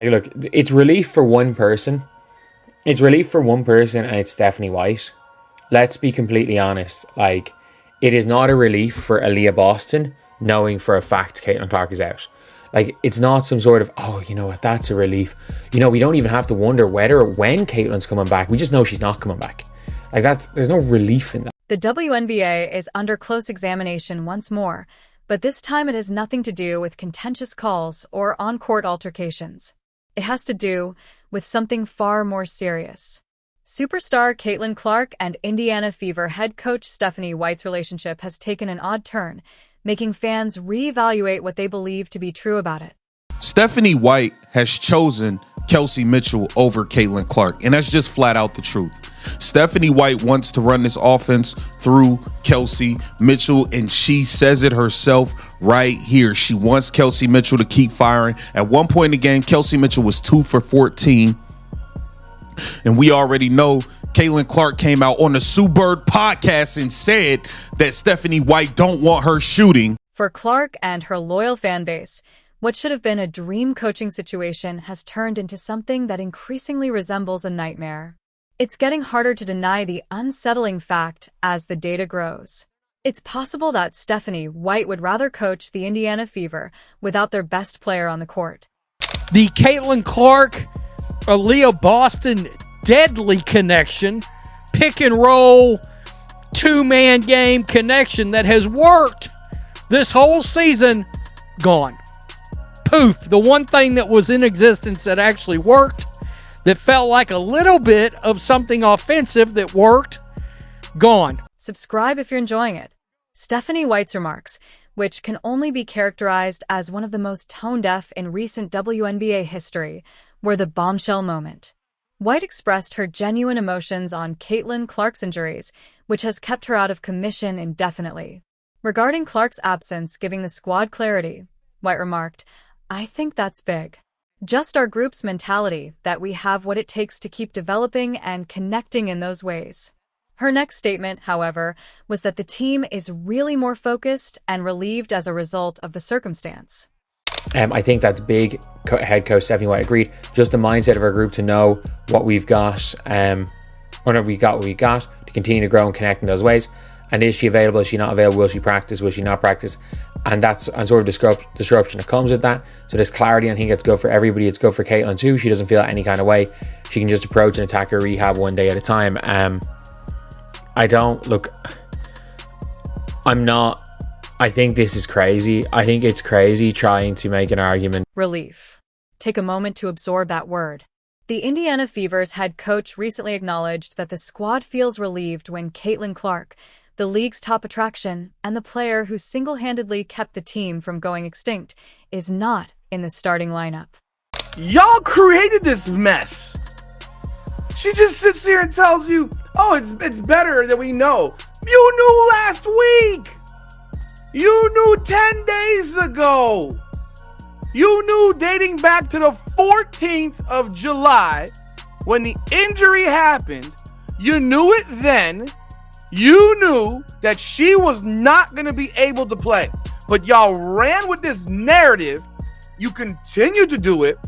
Hey, look, it's relief for one person. It's relief for one person, and it's Stephanie White. Let's be completely honest. Like, it is not a relief for Aaliyah Boston knowing for a fact Caitlin Clark is out. Like, it's not some sort of, oh, you know what, that's a relief. You know, we don't even have to wonder whether or when Caitlin's coming back. We just know she's not coming back. Like, there's no relief in that. The WNBA is under close examination once more, but this time it has nothing to do with contentious calls or on-court altercations. It has to do with something far more serious. Superstar Caitlin Clark and Indiana Fever head coach Stephanie White's relationship has taken an odd turn, making fans reevaluate what they believe to be true about it. Stephanie White has chosen Kelsey Mitchell over Caitlin Clark, and that's just flat out the truth. Stephanie White wants to run this offense through Kelsey Mitchell, and she says it herself right here. She wants Kelsey Mitchell to keep firing. At one point in the game, Kelsey Mitchell was 2 for 14. And we already know Caitlin Clark came out on the Sue Bird podcast and said that Stephanie White don't want her shooting. For Clark and her loyal fan base, what should have been a dream coaching situation has turned into something that increasingly resembles a nightmare. It's getting harder to deny the unsettling fact as the data grows. It's possible that Stephanie White would rather coach the Indiana Fever without their best player on the court. The Caitlin Clark, Aaliyah Boston deadly connection, pick and roll, two-man game connection that has worked this whole season, gone. Poof, the one thing that was in existence that actually worked, that felt like a little bit of something offensive that worked, gone. Subscribe if you're enjoying it. Stephanie White's remarks, which can only be characterized as one of the most tone-deaf in recent WNBA history, were the bombshell moment. White expressed her genuine emotions on Caitlin Clark's injuries, which has kept her out of commission indefinitely. Regarding Clark's absence giving the squad clarity, White remarked, "I think that's big. Just our group's mentality that we have what it takes to keep developing and connecting in those ways." Her next statement, however, was that the team is really more focused and relieved as a result of the circumstance. I think that's big. Head coach Stephanie White agreed. Just the mindset of our group to know what we've got, what we got to continue to grow and connect in those ways. And is she available? Is she not available? Will she practice? Will she not practice? And that's a sort of disruption that comes with that. So there's clarity, and I think it's good for everybody. It's good for Caitlin too. She doesn't feel any kind of way. She can just approach and attack her rehab one day at a time. I think this is crazy. I think it's crazy trying to make an argument. Relief. Take a moment to absorb that word. The Indiana Fever's head coach recently acknowledged that the squad feels relieved when Caitlin Clark, the league's top attraction and the player who single-handedly kept the team from going extinct, is not in the starting lineup. Y'all created this mess. She just sits here and tells you, oh, it's better than we know. You knew last week. You knew 10 days ago. You knew dating back to the 14th of July when the injury happened. You knew it then. You knew that she was not going to be able to play. But y'all ran with this narrative. You continue to do it.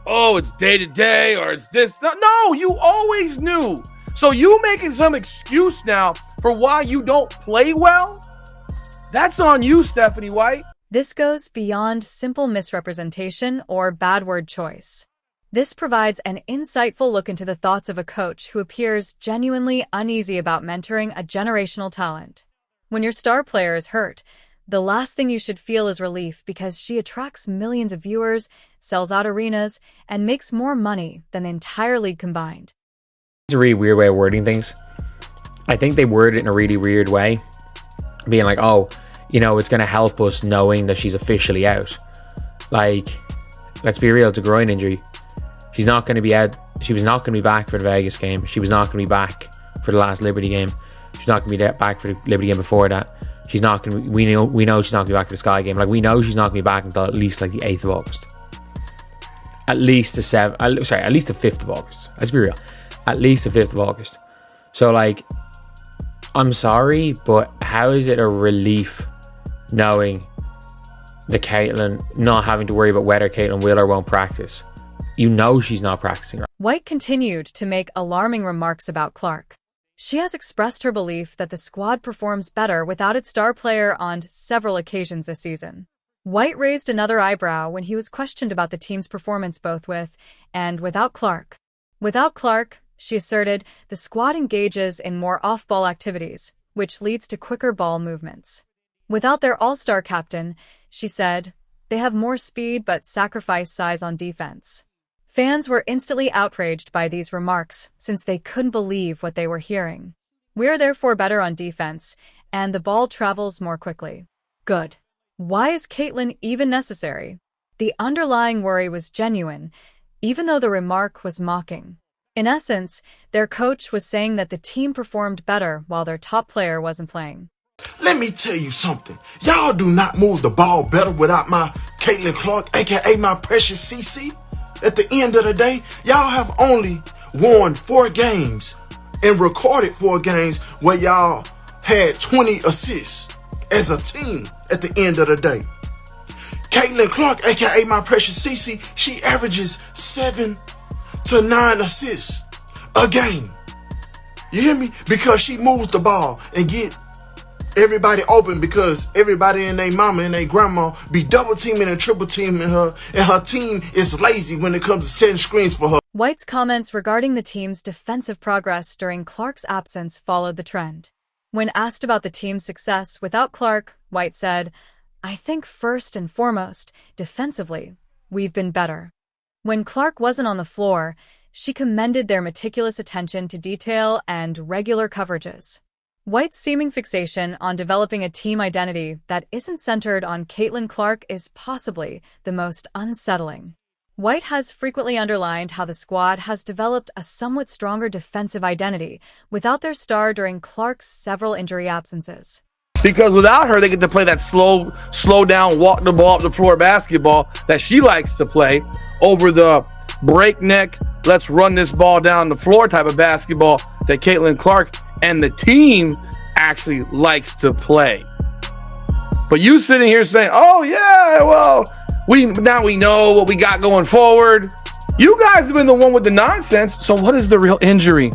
Oh, it's day to day or it's this. No, you always knew. So you making some excuse now for why you don't play well? That's on you, Stephanie White. This goes beyond simple misrepresentation or bad word choice. This provides an insightful look into the thoughts of a coach who appears genuinely uneasy about mentoring a generational talent. When your star player is hurt, the last thing you should feel is relief because she attracts millions of viewers, sells out arenas, and makes more money than the entire league combined. It's a really weird way of wording things. I think they word it in a really weird way, being like, oh, you know, it's going to help us knowing that she's officially out. Like, let's be real, it's a groin injury. She's not going to be out. She was not going to be back for the Vegas game. She was not going to be back for the last Liberty game. She's not going to be back for the Liberty game before that. She's not going to. We know she's not going to be back for the Sky game. Like, we know she's not going to be back until at least like the 8th of August. At least the 5th of August. Let's be real. At least the 5th of August. So, like, I'm sorry, but how is it a relief knowing the Caitlin, not having to worry about whether Caitlin will or won't practice? You know she's not practicing. White continued to make alarming remarks about Clark. She has expressed her belief that the squad performs better without its star player on several occasions this season. White raised another eyebrow when he was questioned about the team's performance both with and without Clark. Without Clark, she asserted, the squad engages in more off-ball activities, which leads to quicker ball movements. Without their all-star captain, she said, they have more speed but sacrifice size on defense. Fans were instantly outraged by these remarks since they couldn't believe what they were hearing. We are therefore better on defense, and the ball travels more quickly. Good. Why is Caitlin even necessary? The underlying worry was genuine, even though the remark was mocking. In essence, their coach was saying that the team performed better while their top player wasn't playing. Let me tell you something. Y'all do not move the ball better without my Caitlin Clark, aka my precious CC. At the end of the day, y'all have only won 4 games and recorded 4 games where y'all had 20 assists as a team at the end of the day. Caitlin Clark, aka my precious CC, she averages 7 to 9 assists a game. You hear me? Because she moves the ball and get everybody open, because everybody and their mama and their grandma be double teaming and triple teaming her, and her team is lazy when it comes to setting screens for her. White's comments regarding the team's defensive progress during Clark's absence followed the trend. When asked about the team's success without Clark, White said, I think first and foremost, defensively, we've been better. When Clark wasn't on the floor, she commended their meticulous attention to detail and regular coverages. White's seeming fixation on developing a team identity that isn't centered on Caitlin Clark is possibly the most unsettling. White has frequently underlined how the squad has developed a somewhat stronger defensive identity without their star during Clark's several injury absences. Because without her, they get to play that slow down, walk the ball up the floor basketball that she likes to play over the breakneck, let's run this ball down the floor type of basketball that Caitlin Clark and the team actually likes to play. But you sitting here saying, oh yeah, well, we know what we got going forward. You guys have been the one with the nonsense. So what is the real injury?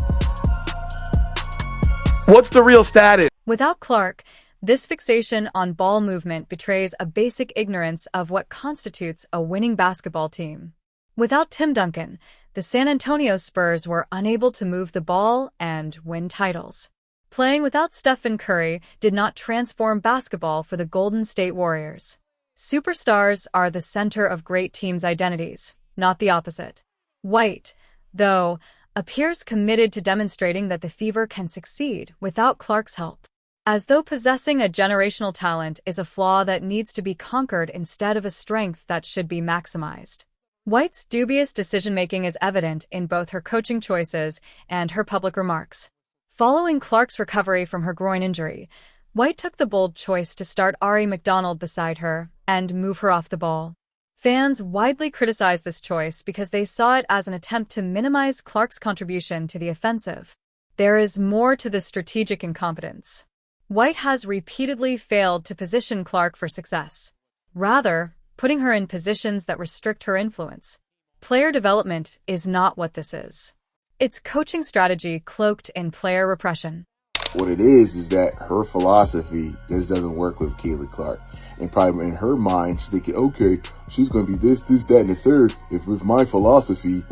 What's the real status? Without Clark, this fixation on ball movement betrays a basic ignorance of what constitutes a winning basketball team. Without Tim Duncan, the San Antonio Spurs were unable to move the ball and win titles. Playing without Stephen Curry did not transform basketball for the Golden State Warriors. Superstars are the center of great teams' identities, not the opposite. White, though, appears committed to demonstrating that the Fever can succeed without Clark's help, as though possessing a generational talent is a flaw that needs to be conquered instead of a strength that should be maximized. White's dubious decision-making is evident in both her coaching choices and her public remarks. Following Clark's recovery from her groin injury, White took the bold choice to start Ari McDonald beside her and move her off the ball. Fans widely criticized this choice because they saw it as an attempt to minimize Clark's contribution to the offensive. There is more to the strategic incompetence. White has repeatedly failed to position Clark for success, rather putting her in positions that restrict her influence. Player development is not what this is. It's coaching strategy cloaked in player repression. What it is that her philosophy just doesn't work with Caitlin Clark. And probably in her mind, she's thinking, okay, she's going to be this, that, and the third if with my philosophy,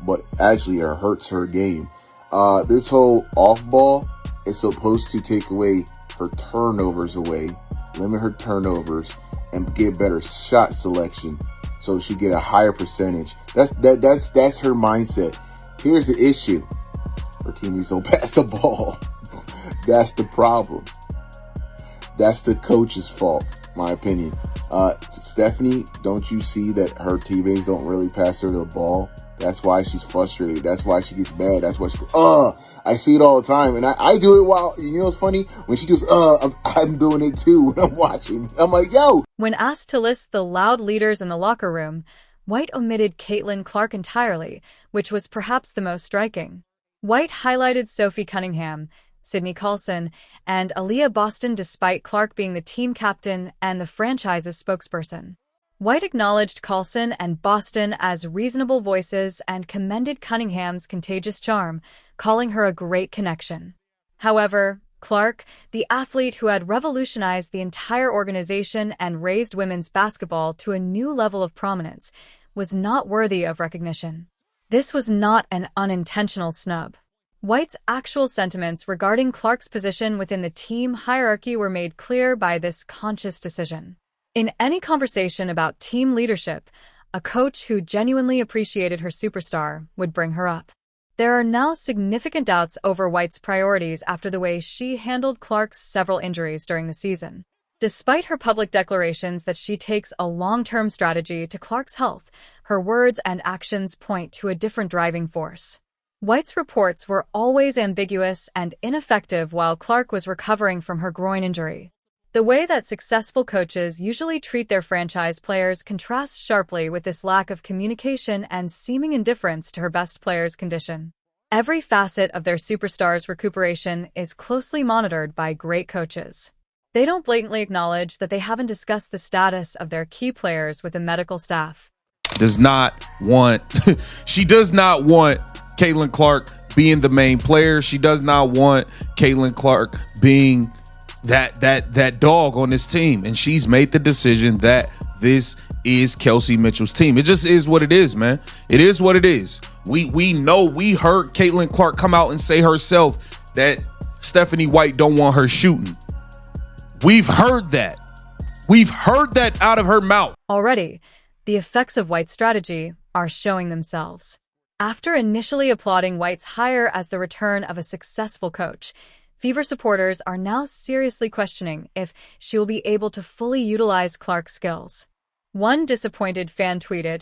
but actually it hurts her game. This whole off ball is supposed to take away her turnovers away, limit her turnovers, and get better shot selection so she get a higher percentage. That's her mindset. Here's the issue. Her team needs to pass the ball. That's the problem. That's the coach's fault, my opinion. Stephanie, don't you see that her teammates don't really pass her the ball? That's why she's frustrated. That's why she gets mad. That's why she, I see it all the time. And I do it while, you know what's funny? When she does, I'm doing it too when I'm watching. I'm like, yo. When asked to list the loud leaders in the locker room, White omitted Caitlin Clark entirely, which was perhaps the most striking. White highlighted Sophie Cunningham, Sydney Colson, and Aaliyah Boston despite Clark being the team captain and the franchise's spokesperson. White acknowledged Coulson and Boston as reasonable voices and commended Cunningham's contagious charm, calling her a great connection. However, Clark, the athlete who had revolutionized the entire organization and raised women's basketball to a new level of prominence, was not worthy of recognition. This was not an unintentional snub. White's actual sentiments regarding Clark's position within the team hierarchy were made clear by this conscious decision. In any conversation about team leadership, a coach who genuinely appreciated her superstar would bring her up. There are now significant doubts over White's priorities after the way she handled Clark's several injuries during the season. Despite her public declarations that she takes a long-term strategy to Clark's health, her words and actions point to a different driving force. White's reports were always ambiguous and ineffective while Clark was recovering from her groin injury. The way that successful coaches usually treat their franchise players contrasts sharply with this lack of communication and seeming indifference to her best players' condition. Every facet of their superstars' recuperation is closely monitored by great coaches. They don't blatantly acknowledge that they haven't discussed the status of their key players with the medical staff. She does not want Caitlin Clark being the main player. She does not want Caitlin Clark being that dog on this team, and she's made the decision that this is Kelsey Mitchell's team. It just is what it is, man. It is what it is. We know, we heard Caitlin Clark come out and say herself that Stephanie White don't want her shooting. We've heard that. We've heard that out of her mouth. Already, the effects of White's strategy are showing themselves. After initially applauding White's hire as the return of a successful coach, Fever supporters are now seriously questioning if she will be able to fully utilize Clark's skills. One disappointed fan tweeted,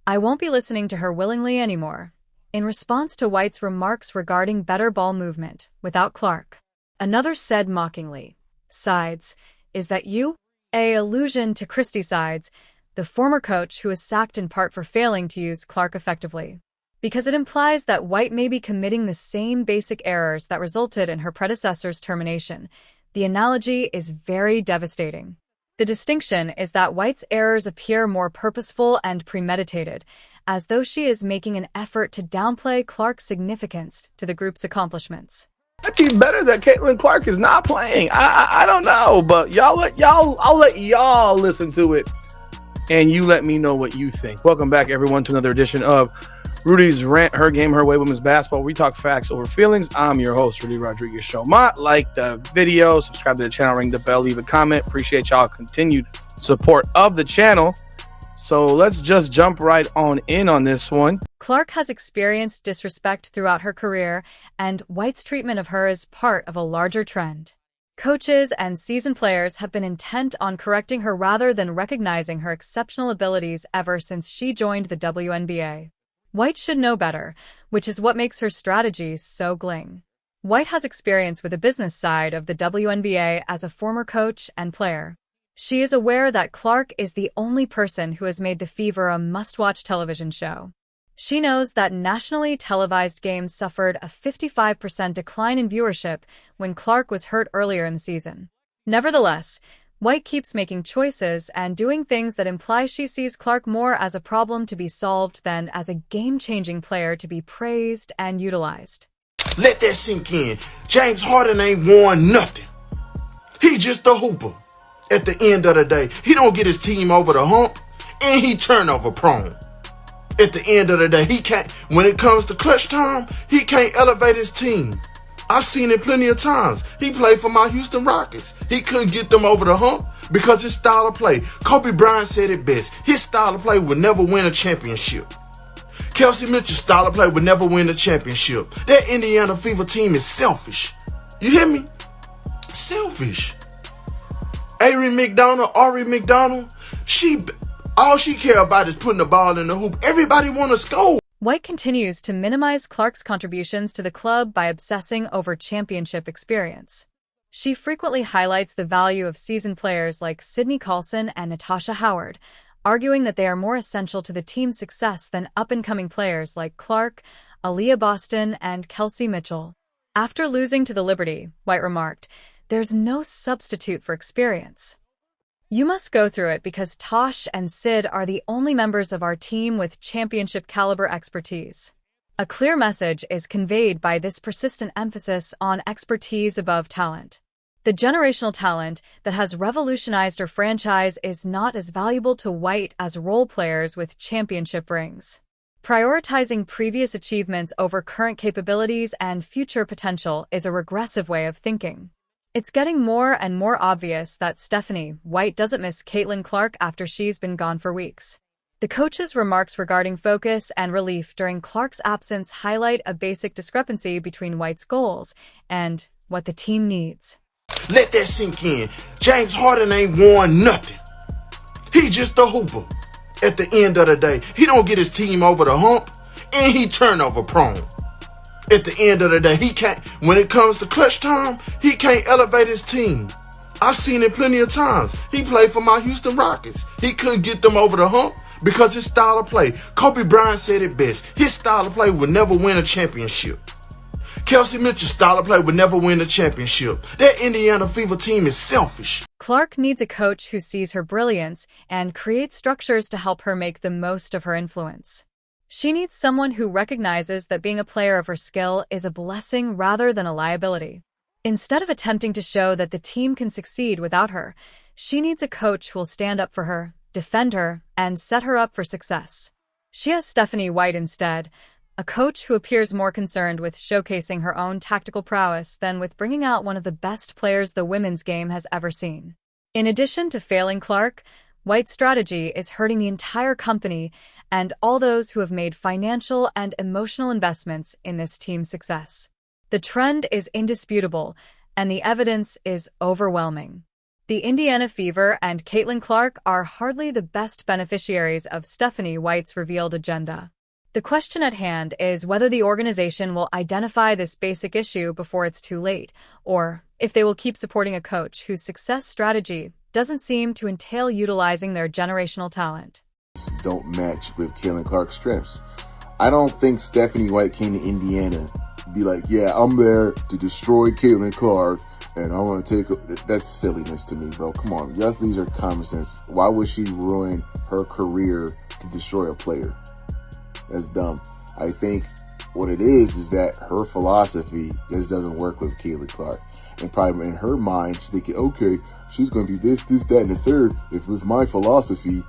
"I won't be listening to her willingly anymore," in response to White's remarks regarding better ball movement without Clark. Another said mockingly, "Sides, is that you?" A allusion to Christy Sides, the former coach who was sacked in part for failing to use Clark effectively. Because it implies that White may be committing the same basic errors that resulted in her predecessor's termination. The analogy is very devastating. The distinction is that White's errors appear more purposeful and premeditated, as though she is making an effort to downplay Clark's significance to the group's accomplishments. I'd be better that Caitlin Clark is not playing. I don't know, but I'll let y'all listen to it, and you let me know what you think. Welcome back, everyone, to another edition of Rudy's Rant, Her Game, Her Way, Women's Basketball. We talk facts over feelings. I'm your host, Rudy Rodriguez Showmont. Like the video, subscribe to the channel, ring the bell, leave a comment. Appreciate y'all continued support of the channel. So let's just jump right on in on this one. Clark has experienced disrespect throughout her career, and White's treatment of her is part of a larger trend. Coaches and seasoned players have been intent on correcting her rather than recognizing her exceptional abilities ever since she joined the WNBA. White should know better, which is what makes her strategy so gling. White has experience with the business side of the WNBA as a former coach and player. She is aware that Clark is the only person who has made the Fever a must-watch television show. She knows that nationally televised games suffered a 55% decline in viewership when Clark was hurt earlier in the season. Nevertheless, White keeps making choices and doing things that imply she sees Clark more as a problem to be solved than as a game-changing player to be praised and utilized. Let that sink in. James Harden ain't won nothing. He just a hooper. At the end of the day, he don't get his team over the hump, and he turnover prone. At the end of the day, he can't, when it comes to clutch time, he can't elevate his team. I've seen it plenty of times. He played for my Houston Rockets. He couldn't get them over the hump because his style of play. Kobe Bryant said it best. His style of play would never win a championship. Kelsey Mitchell's style of play would never win a championship. That Indiana Fever team is selfish. You hear me? Selfish. Ari McDonald, all she care about is putting the ball in the hoop. Everybody want to score. White continues to minimize Clark's contributions to the club by obsessing over championship experience. She frequently highlights the value of seasoned players like Sydney Coulson and Natasha Howard, arguing that they are more essential to the team's success than up-and-coming players like Clark, Aaliyah Boston, and Kelsey Mitchell. After losing to the Liberty, White remarked, "There's no substitute for experience." You must go through it because Tosh and Sid are the only members of our team with championship-caliber expertise. A clear message is conveyed by this persistent emphasis on expertise above talent. The generational talent that has revolutionized her franchise is not as valuable to White as role players with championship rings. Prioritizing previous achievements over current capabilities and future potential is a regressive way of thinking. It's getting more and more obvious that Stephanie White doesn't miss Caitlin Clark after she's been gone for weeks. The coach's remarks regarding focus and relief during Clark's absence highlight a basic discrepancy between White's goals and what the team needs. Let that sink in. James Harden ain't won nothing. He just a hooper. At the end of the day, he don't get his team over the hump, and he turnover prone. At the end of the day, he can't, when it comes to clutch time, he can't elevate his team. I've seen it plenty of times. He played for my Houston Rockets. He couldn't get them over the hump because his style of play. Kobe Bryant said it best. His style of play would never win a championship. Kelsey Mitchell's style of play would never win a championship. That Indiana Fever team is selfish. Clark needs a coach who sees her brilliance and creates structures to help her make the most of her influence. She needs someone who recognizes that being a player of her skill is a blessing rather than a liability. Instead of attempting to show that the team can succeed without her, she needs a coach who will stand up for her, defend her, and set her up for success. She has Stephanie White instead, a coach who appears more concerned with showcasing her own tactical prowess than with bringing out one of the best players the women's game has ever seen. In addition to failing Clark, White's strategy is hurting the entire company and all those who have made financial and emotional investments in this team's success. The trend is indisputable, and the evidence is overwhelming. The Indiana Fever and Caitlin Clark are hardly the best beneficiaries of Stephanie White's revealed agenda. The question at hand is whether the organization will identify this basic issue before it's too late, or if they will keep supporting a coach whose success strategy doesn't seem to entail utilizing their generational talent. Don't match with Caitlin Clark's strengths. I don't think Stephanie White came to Indiana be like, yeah, I'm there to destroy Caitlin Clark, and I want to take... That's silliness to me, bro. Come on. Just these are common sense. Why would she ruin her career to destroy a player? That's dumb. I think what it is that her philosophy just doesn't work with Caitlin Clark. And probably in her mind, she's thinking, okay, she's going to be this, that, and the third if with my philosophy,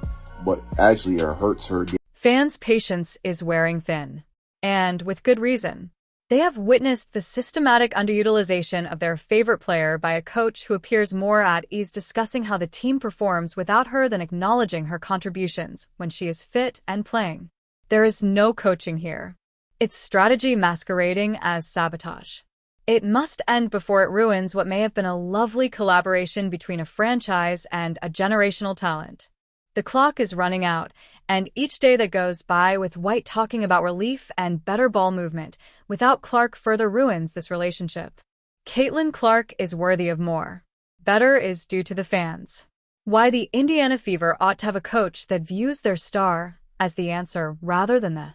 but actually it hurts her. Fans' patience is wearing thin. And with good reason. They have witnessed the systematic underutilization of their favorite player by a coach who appears more at ease discussing how the team performs without her than acknowledging her contributions when she is fit and playing. There is no coaching here. It's strategy masquerading as sabotage. It must end before it ruins what may have been a lovely collaboration between a franchise and a generational talent. The clock is running out, and each day that goes by with White talking about relief and better ball movement without Clark further ruins this relationship. Caitlin Clark is worthy of more. Better is due to the fans. Why the Indiana Fever ought to have a coach that views their star as the answer rather than the